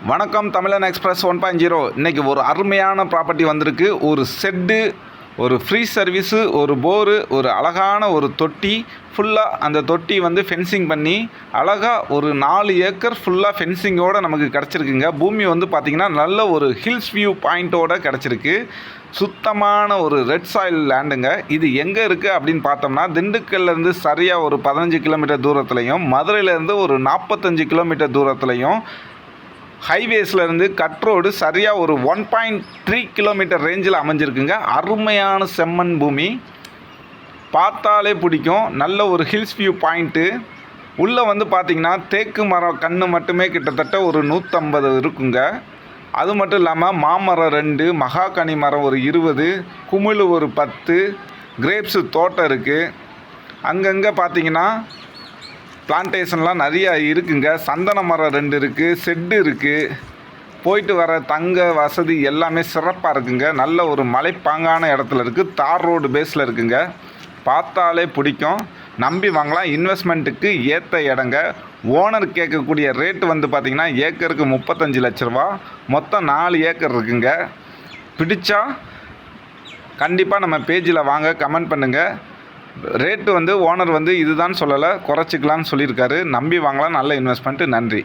வணக்கம் தமிழன் எக்ஸ்பிரஸ் 1.0. இன்றைக்கி ஒரு அருமையான ப்ராப்பர்ட்டி வந்திருக்கு. ஒரு செட்டு, ஒரு ஃப்ரீ சர்வீஸு, ஒரு போரு, ஒரு அழகான ஒரு தொட்டி. ஃபுல்லாக அந்த தொட்டி வந்து ஃபென்சிங் பண்ணி அழகாக ஒரு 4 ஏக்கர் ஃபுல்லாக ஃபென்சிங்கோடு நமக்கு கிடச்சிருக்குங்க. பூமி வந்து பார்த்திங்கன்னா நல்ல ஒரு ஹில்ஸ் வியூ பாயிண்ட்டோடு கிடச்சிருக்கு. சுத்தமான ஒரு ரெட் சாயில் லேண்டுங்க. இது எங்கே இருக்குது அப்படின்னு பார்த்தோம்னா, திண்டுக்கல்லேருந்து சரியாக ஒரு 15 கிலோமீட்டர் தூரத்துலையும், மதுரையிலேருந்து ஒரு 45 கிலோமீட்டர் தூரத்துலையும், ஹைவேஸ்லேருந்து கட் ரோடு சரியாக ஒரு 1.3 கிலோமீட்டர் ரேஞ்சில் அமைஞ்சிருக்குங்க. அருமையான செம்மண் பூமி, பார்த்தாலே பிடிக்கும். நல்ல ஒரு ஹில்ஸ் வியூ பாயிண்ட்டு. உள்ளே வந்து பார்த்திங்கன்னா தேக்கு மரம் கன்று மட்டுமே கிட்டத்தட்ட ஒரு 150 இருக்குங்க. அது மட்டும் இல்லாமல் மாமரம் 2, மகாகனி மரம் ஒரு 20, குமிழ் ஒரு 10, கிரேப்ஸு தோட்டம் இருக்குது. அங்கங்கே பார்த்திங்கன்னா பிளான்டேஷன்லாம் நிறையா இருக்குங்க. சந்தன மரம் 2 இருக்குது, செட்டு இருக்குது. போயிட்டு வர தங்க வசதி எல்லாமே சிறப்பாக இருக்குங்க. நல்ல ஒரு மலைப்பாங்கான இடத்துல இருக்குது. தார் ரோடு பேஸில் இருக்குங்க. பார்த்தாலே பிடிக்கும். நம்பி வாங்கலாம். இன்வெஸ்ட்மெண்ட்டுக்கு ஏற்ற இடங்க. ஓனர் கேட்கக்கூடிய ரேட்டு வந்து பார்த்திங்கன்னா ஏக்கருக்கு 35 லட்ச ரூபா. மொத்தம் 4 ஏக்கர் இருக்குங்க. பிடிச்சா கண்டிப்பாக நம்ம பேஜில் வாங்க, கமெண்ட் பண்ணுங்கள். ரேட்டு வந்து ஓனர் வந்து இதுதான் சொல்லலை, குறைச்சிக்கலான்னு சொல்லியிருக்காரு. நம்பி வாங்கலாம். நல்ல இன்வெஸ்ட்மெண்ட்டு. நன்றி.